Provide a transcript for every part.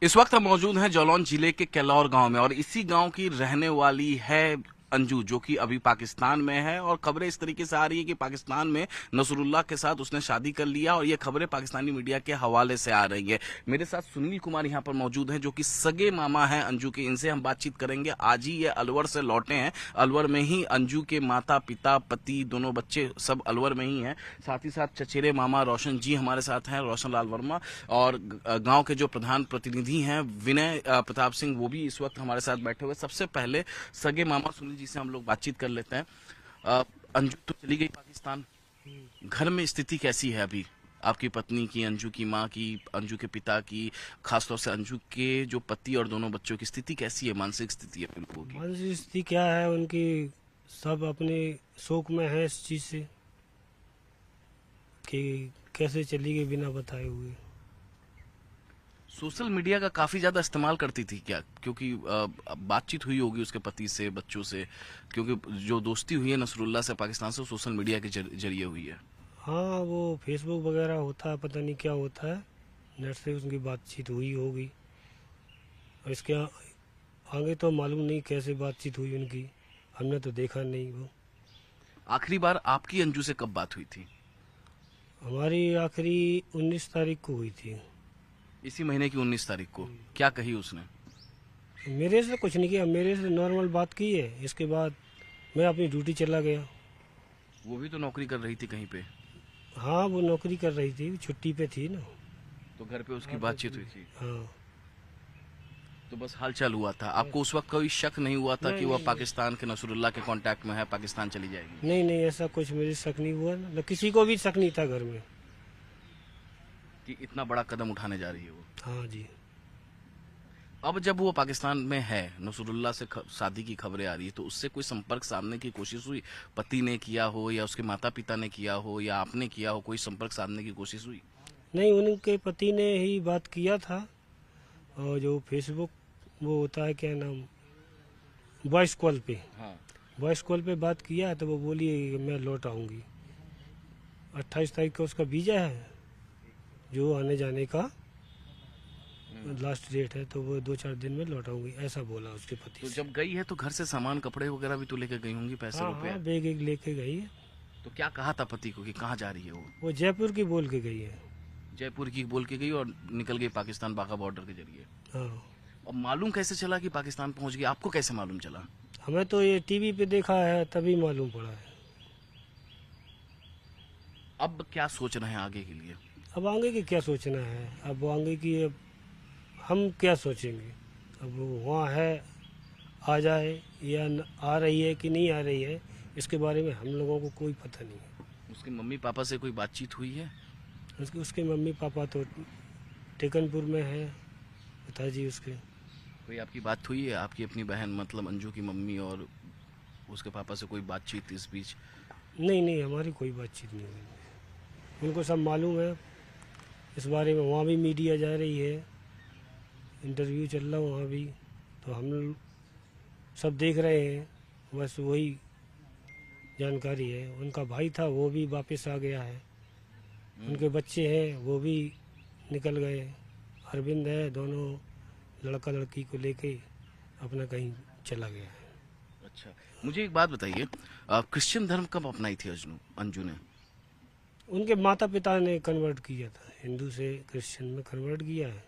इस वक्त हम मौजूद हैं जालौन जिले के केलौर गांव में और इसी गांव की रहने वाली है अंजू, जो कि अभी पाकिस्तान में है। और खबरें इस तरीके से आ रही है कि पाकिस्तान में नसरुल्लाह के साथ उसने शादी कर लिया और ये खबरें पाकिस्तानी मीडिया के हवाले से आ रही है। मेरे साथ सुनील कुमार यहाँ पर मौजूद हैं, जो कि सगे मामा हैं अंजू के। इनसे हम बातचीत करेंगे। आज ही ये अलवर से लौटे हैं। अलवर में ही अंजू के माता पिता, पति, दोनों बच्चे सब अलवर में ही हैं। साथ ही साथ चचेरे मामा रोशन जी हमारे साथ हैं, रोशन लाल वर्मा। और गांव के जो प्रधान प्रतिनिधि हैं विनय प्रताप सिंह, वो भी इस वक्त हमारे साथ बैठे हुए। सबसे पहले सगे मामा सुनील जी से हम लोग बातचीत कर लेते हैं। अंजू तो चली गई पाकिस्तान, घर में स्थिति कैसी है अभी? आपकी पत्नी की, अंजू की माँ की, अंजू के पिता की, खासतौर से अंजू के जो पति और दोनों बच्चों की स्थिति कैसी है? मानसिक स्थिति है उन लोगों की? मानसिक स्थिति क्या है उनकी, सब अपने शौक में है इस चीज़ से कि कैसे चली गई बिना बताए हुए। सोशल मीडिया का काफी ज्यादा इस्तेमाल करती थी क्या? क्योंकि बातचीत हुई होगी उसके पति से, बच्चों से, क्योंकि जो दोस्ती हुई है नसरुल्लाह से पाकिस्तान से, सोशल मीडिया के जरिए हुई है। हाँ, वो फेसबुक वगैरह होता है, पता नहीं क्या होता है, नेट से उनकी बातचीत हुई होगी। और इसके आगे तो मालूम नहीं कैसे बातचीत हुई उनकी, हमने तो देखा नहीं। वो आखिरी बार आपकी अंजू से कब बात हुई थी? हमारी आखिरी 19 तारीख को हुई थी। इसी महीने की 19 तारीख को। क्या कही उसने? मेरे से कुछ नहीं किया, मेरे से नॉर्मल बात की है। इसके बाद मैं अपनी ड्यूटी चला गया। वो भी तो नौकरी कर रही थी कहीं पे। हाँ, वो नौकरी कर रही थी, छुट्टी पे थी ना। तो घर पे उसकी बातचीत हुई थी। हाँ। तो बस हालचाल हुआ था। आपको उस वक्त कोई शक नहीं हुआ था कि वह पाकिस्तान के नसरुल्लाह के कांटेक्ट में है, पाकिस्तान चली जाएगी? नहीं नहीं, ऐसा कुछ मुझे शक नहीं हुआ, न किसी को भी शक नहीं था घर में कि इतना बड़ा कदम उठाने जा रही है वो। हाँ जी। अब जब वो पाकिस्तान में है, नसरुल्लाह से शादी की खबरें आ रही है, तो उससे कोई संपर्क साधने की कोशिश हुई? पति ने किया हो या उसके माता पिता ने किया हो या आपने किया हो, कोई संपर्क साधने की कोशिश हुई? नहीं, उनके पति ने ही बात किया था। और जो फेसबुक वो होता है, क्या नाम, वॉइस कॉल पे, हाँ। वॉइस कॉल पे बात किया तो वो बोली मैं लौट आऊँगी। 28 तारीख का उसका वीज़ा है, जो आने जाने का लास्ट डेट है, तो वो 2-4 दिन में लौट आऊँगी, ऐसा बोला उसके पति तो से। जब गई है तो घर से सामान, कपड़े वगैरह भी तो लेकर गई होंगी, पैसे हाँ रुपए? हाँ, बैग एक लेके गई है। तो क्या कहा था पति को कि कहाँ जा रही है वो? वो जयपुर की बोल के गई है। जयपुर की बोल के गई और निकल गई पाकिस्तान बाघा बॉर्डर के जरिए। हाँ, अब मालूम कैसे चला कि पाकिस्तान पहुंच गई? आपको कैसे मालूम चला? हमें तो ये टीवी पे देखा है, तभी मालूम पड़ा है। अब क्या सोच रहे हैं आगे के लिए? अब आगे की क्या सोचना है, अब आगे की अब हम क्या सोचेंगे। अब वो वहाँ है, आ जाए या आ रही है कि नहीं आ रही है, इसके बारे में हम लोगों को कोई पता नहीं है। उसके मम्मी पापा से कोई बातचीत हुई है? उसके मम्मी पापा तो टेकनपुर में है, पिताजी उसके। कोई आपकी बात हुई है? आपकी अपनी बहन मतलब अंजू की मम्मी और उसके पापा से कोई बातचीत इस बीच? नहीं नहीं, हमारी कोई बातचीत नहीं हुई। उनको सब मालूम है इस बारे में, वहाँ भी मीडिया जा रही है, इंटरव्यू चल रहा वहाँ भी, तो हम लोग सब देख रहे हैं। बस वही जानकारी है। उनका भाई था वो भी वापस आ गया है, उनके बच्चे हैं वो भी निकल गए। अरविंद है, दोनों लड़का लड़की को लेके अपना कहीं चला गया है। अच्छा, मुझे एक बात बताइए, क्रिश्चियन धर्म कब अपनाई थी अंजू ने? उनके माता पिता ने कन्वर्ट किया था, हिंदू से क्रिश्चियन में कन्वर्ट किया है,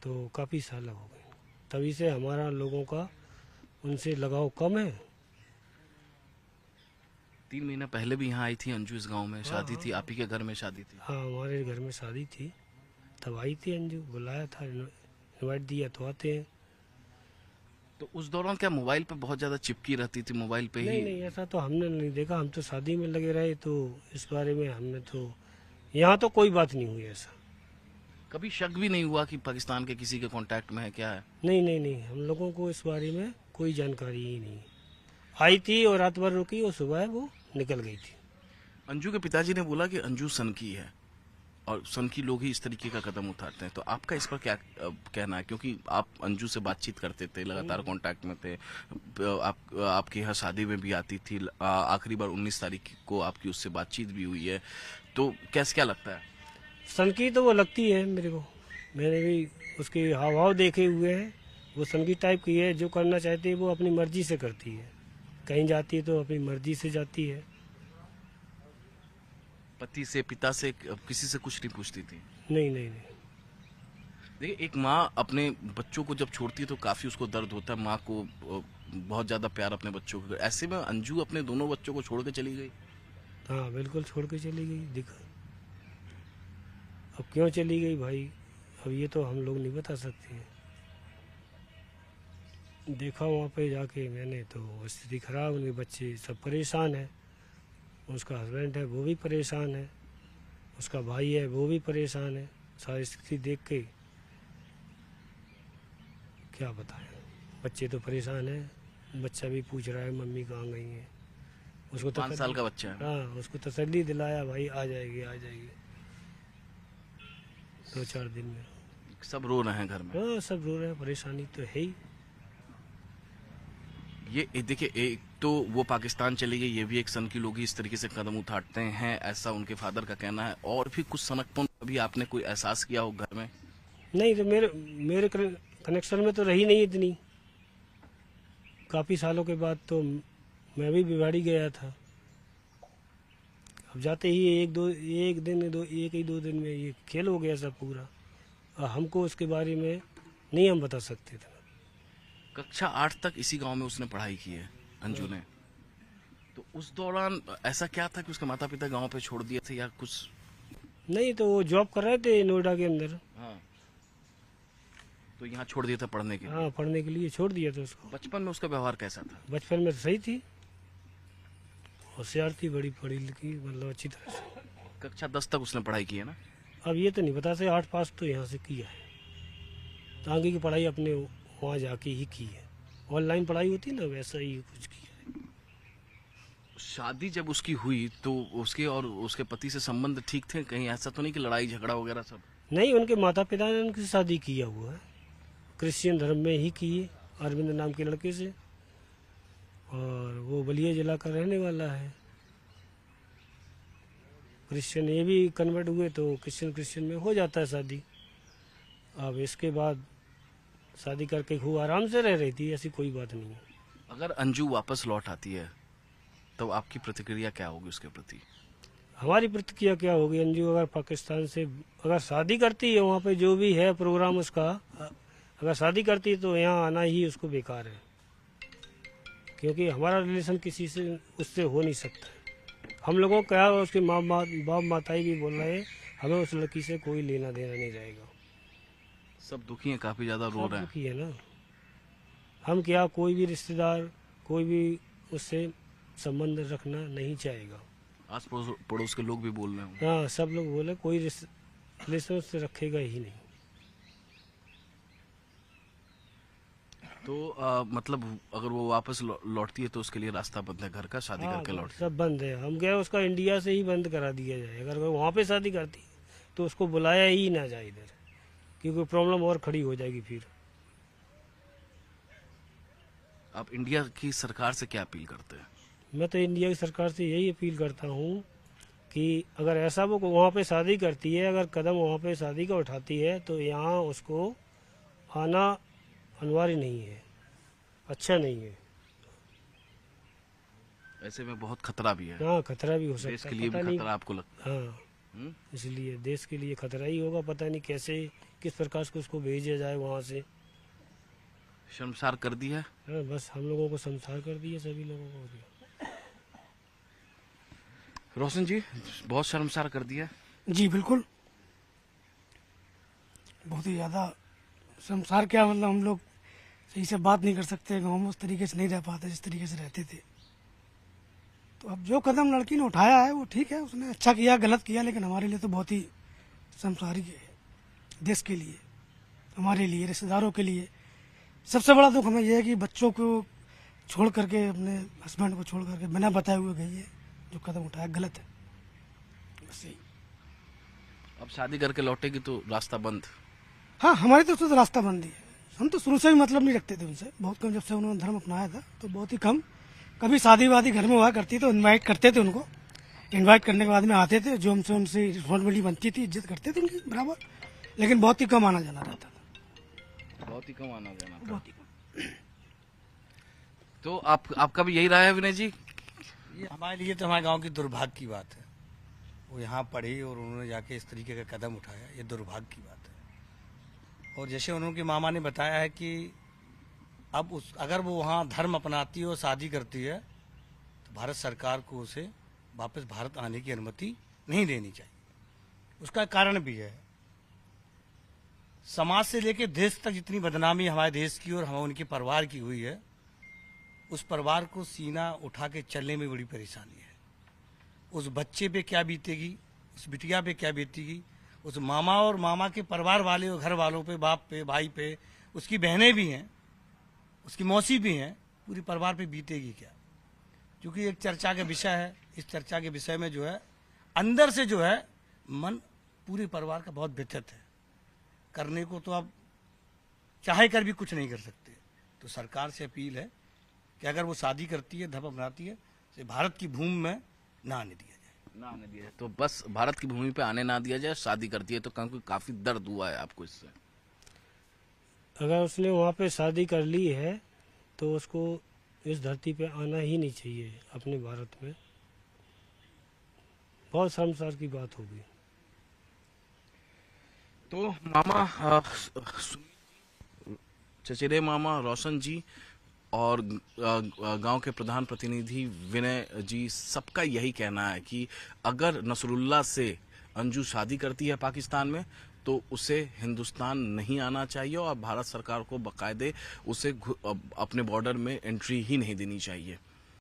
तो काफ़ी साल हो गए। तभी से हमारा लोगों का उनसे लगाव कम है। 3 महीना पहले भी यहाँ आई थी अंजू इस गांव में, शादी थी, आप ही के घर में शादी थी। हाँ, हमारे घर में शादी थी, तब आई थी अंजू, बुलाया था, इनवाइट दिया तो आते हैं। तो उस दौरान क्या मोबाइल पे बहुत ज्यादा चिपकी रहती थी, मोबाइल पे ही? नहीं नहीं, ऐसा तो हमने नहीं देखा, हम तो शादी में लगे रहे, तो इस बारे में हमने तो यहाँ तो कोई बात नहीं हुई ऐसा। कभी शक भी नहीं हुआ कि पाकिस्तान के किसी के कांटेक्ट में है, क्या है? नहीं नहीं नहीं, हम लोगों को इस बारे में कोई जानकारी ही नहीं। आई थी और रात भर रुकी और सुबह वो निकल गई थी। अंजू के पिताजी ने बोला कि अंजू सनकी है और सनकी लोग ही इस तरीके का कदम उठाते हैं। तो आपका इस पर क्या कहना है? क्योंकि आप अंजू से बातचीत करते थे, लगातार कांटेक्ट में थे, आपके यहाँ शादी में भी आती थी, आखिरी बार 19 तारीख को आपकी उससे बातचीत भी हुई है, तो कैसे, क्या लगता है? सनकी तो वो लगती है मेरे को, मैंने भी उसके हाव भाव देखे हुए हैं। वो संगी टाइप की है, जो करना चाहती है वो अपनी मर्जी से करती है। कहीं जाती है तो अपनी मर्जी से जाती है। पति से, पिता से, किसी से कुछ नहीं पूछती थी? नहीं नहीं नहीं। देखिए, एक माँ अपने बच्चों को जब छोड़ती है तो काफी उसको दर्द होता है। माँ को बहुत ज्यादा प्यार अपने बच्चों को। ऐसे में अंजू अपने दोनों बच्चों को छोड़ के चली गई। हाँ बिल्कुल छोड़ के चली गई। दिखा अब क्यों चली गई भाई, अब ये तो हम लोग नहीं बता सकते हैं। देखा वहाँ पे जाके मैंने तो स्थिति खराब, उनके बच्चे सब परेशान है। उसका हस्बैंड है वो भी परेशान है, उसका भाई है वो भी परेशान है। सारी स्थिति देख के क्या बताएं। बच्चे तो परेशान है, बच्चा भी पूछ रहा है मम्मी कहाँ गई हैं। उसको 5 साल का बच्चा है। हाँ, उसको तसल्ली दिलाया भाई आ जाएगी आ जाएगी 2-4 दिन में। सब रो रहे हैं घर में। हाँ सब रो रहे हैं, परेशानी तो है ही। ये देखिए, एक तो वो पाकिस्तान चली गई, ये भी एक सन की लोग ही इस तरीके से कदम उठाते हैं, ऐसा उनके फादर का कहना है। और भी कुछ सनकपन अभी आपने कोई एहसास किया हो घर में? नहीं तो मेरे कनेक्शन में तो रही नहीं इतनी। काफ़ी सालों के बाद तो मैं भी बिगाड़ी गया था। अब जाते ही एक ही दो दिन में ये खेल हो गया सब पूरा। और हमको उसके बारे में नहीं हम बता सकते थे। कक्षा 8 तक इसी गांव में उसने पढ़ाई की है अंजू ने। तो उस दौरान ऐसा क्या था कि उसके माता पिता गांव पे छोड़ दिए थे या कुछ? नहीं तो वो जॉब कर रहे थे नोएडा के अंदर। हाँ, तो यहाँ छोड़ दिया था पढ़ने के लिए। हाँ पढ़ने के लिए छोड़ दिया था उसको। बचपन में उसका व्यवहार कैसा था? बचपन में तो सही थी, होशियार थी, बड़ी पढ़ी लिखी, मतलब अच्छी तरह से। कक्षा 10 तक उसने पढ़ाई की है ना? अब ये तो नहीं पता से 8 पास तो यहाँ से किया है, तो आगे की पढ़ाई अपने वहाँ जाके ही की है। ऑनलाइन पढ़ाई होती है ना, वैसा ही कुछ किया है। शादी जब उसकी हुई तो उसके और उसके पति से संबंध ठीक थे? कहीं ऐसा तो नहीं कि लड़ाई झगड़ा वगैरह सब? नहीं, उनके माता पिता ने उनकी शादी किया हुआ है, क्रिश्चियन धर्म में ही की है, अरविंद नाम के लड़के से। और वो बलिया जिला का रहने वाला है। क्रिश्चियन ये भी कन्वर्ट हुए तो क्रिश्चियन में हो जाता है शादी। अब इसके बाद शादी करके खूब आराम से रह रही थी, ऐसी कोई बात नहीं है। अगर अंजू वापस लौट आती है तो आपकी प्रतिक्रिया क्या होगी उसके प्रति? हमारी प्रतिक्रिया क्या होगी, अंजू अगर पाकिस्तान से अगर शादी करती है, वहाँ पे जो भी है प्रोग्राम उसका, अगर शादी करती है तो यहाँ आना ही उसको बेकार है। क्योंकि हमारा रिलेशन किसी से उससे हो नहीं सकता। हम लोगों को क्या, उसके बाप माताई भी बोल रहे हैं, हमें उस लड़की से कोई लेना देना नहीं रहेगा। सब दुखी हैं, काफी ज्यादा रो रहे हैं। दुखी है ना। हम क्या, कोई भी रिश्तेदार कोई भी उससे संबंध रखना नहीं चाहेगा। आस पड़ोस के लोग भी बोल रहे होंगे। हाँ सब लोग बोले कोई रिलेशन उससे रखेगा ही नहीं। तो मतलब अगर वो वापस लौटती है तो उसके लिए रास्ता बंद है घर का, शादी हाँ, करके लौट? सब बंद है। हम क्या, उसका इंडिया से ही बंद करा दिया जाए। अगर वो वहाँ पे शादी करती तो उसको बुलाया ही ना जाए इधर, क्योंकि प्रॉब्लम और खड़ी हो जाएगी फिर। आप इंडिया की सरकार से क्या अपील करते हैं? मैं तो इंडिया की सरकार से यही अपील करता हूँ कि अगर ऐसा वो वहाँ पे शादी करती है, अगर कदम वहाँ पे शादी का उठाती है तो यहाँ उसको आना अनिवार्य नहीं है, अच्छा नहीं है। ऐसे में बहुत खतरा भी है। हाँ खतरा भी हो सकता है। देश के लिए भी खतरा आपको लगता है? हाँ, इसलिए देश के लिए खतरा ही होगा। पता नहीं कैसे, किस प्रकार से उसको भेजा जाए वहाँ से। शर्मसार कर दिया। हाँ, बस हम लोगों को शर्मसार कर दिया, सभी लोगों को। रोशन जी, बहुत शर्मसार कर दिया। जी बिल्कुल, बहुत ही ज़्यादा शर्मसार। क्या मतलब, हम लोग सही से बात नहीं कर सकते, गाँव में उस तरीके से नहीं रह पाते जिस तरीके से रहते थे। तो अब जो कदम लड़की ने उठाया है वो ठीक है, उसने अच्छा किया गलत किया, लेकिन हमारे लिए तो बहुत ही शर्मसारी है। देश के लिए, हमारे लिए, रिश्तेदारों के लिए सबसे बड़ा दुख हमें यह है कि बच्चों को छोड़ करके, अपने हस्बैंड को छोड़ करके बिना बताए हुए गई है। जो कदम उठाया गलत है, बस यही। अब शादी करके लौटेगी तो रास्ता बंद? हाँ, हमारी तरफ से तो रास्ता बंद ही है। हम तो शुरू से ही मतलब नहीं रखते थे उनसे, बहुत कम। जब से उन्होंने धर्म अपनाया था तो बहुत ही कम। कभी शादी वादी घर में हुआ करती तो इनवाइट करते थे उनको, इनवाइट करने के बाद में आते थे, जो हमसे उनसे रिस्पॉन्सिबिलिटी बनती थी, इज्जत करते थे उनकी बराबर। लेकिन बहुत ही कम आना जाना रहता था, बहुत ही कम आना जाना था। बहुत ही कम। तो आपका भी यही रहा है विनय जी? ये हमारे लिए तो हमारे गांव की दुर्भाग्य की बात है। वो यहाँ पढ़ी और उन्होंने जाके इस तरीके का कदम उठाया, ये दुर्भाग्य की बात है। और जैसे उन्होंने मामा ने बताया है कि अब अगर वो वहाँ धर्म अपनाती है और शादी करती है तो भारत सरकार को उसे वापस भारत आने की अनुमति नहीं देनी चाहिए। उसका कारण भी है, समाज से लेकर देश तक जितनी बदनामी हमारे देश की और हम उनके परिवार की हुई है, उस परिवार को सीना उठा के चलने में बड़ी परेशानी है। उस बच्चे पे क्या बीतेगी, उस बिटिया पे क्या बीतेगी, उस मामा और मामा के परिवार वाले और घर वालों पे, बाप पे, भाई पे, उसकी बहनें भी हैं, उसकी मौसी भी हैं, पूरी परिवार पे बीतेगी क्या। क्योंकि एक चर्चा का विषय है, इस चर्चा के विषय में जो है अंदर से जो है मन पूरे परिवार का बहुत व्यथित है। करने को तो आप चाहे कर भी कुछ नहीं कर सकते। तो सरकार से अपील है कि अगर वो शादी करती है, धर्म अपनाती है, तो भारत की भूमि में ना आने दिया जाए। ना आने दिया, तो बस भारत की भूमि पे आने ना दिया जाए। शादी करती है तो काफी दर्द हुआ है आपको इससे? अगर उसने वहाँ पे शादी कर ली है तो उसको इस धरती पे आना ही नहीं चाहिए अपने भारत में। बहुत शर्मसार की बात होगी। तो मामा चचेरे मामा रोशन जी और गांव के प्रधान प्रतिनिधि विनय जी, सबका यही कहना है कि अगर नसरुल्लाह से अंजू शादी करती है पाकिस्तान में तो उसे हिंदुस्तान नहीं आना चाहिए और भारत सरकार को बाकायदे उसे अपने बॉर्डर में एंट्री ही नहीं देनी चाहिए।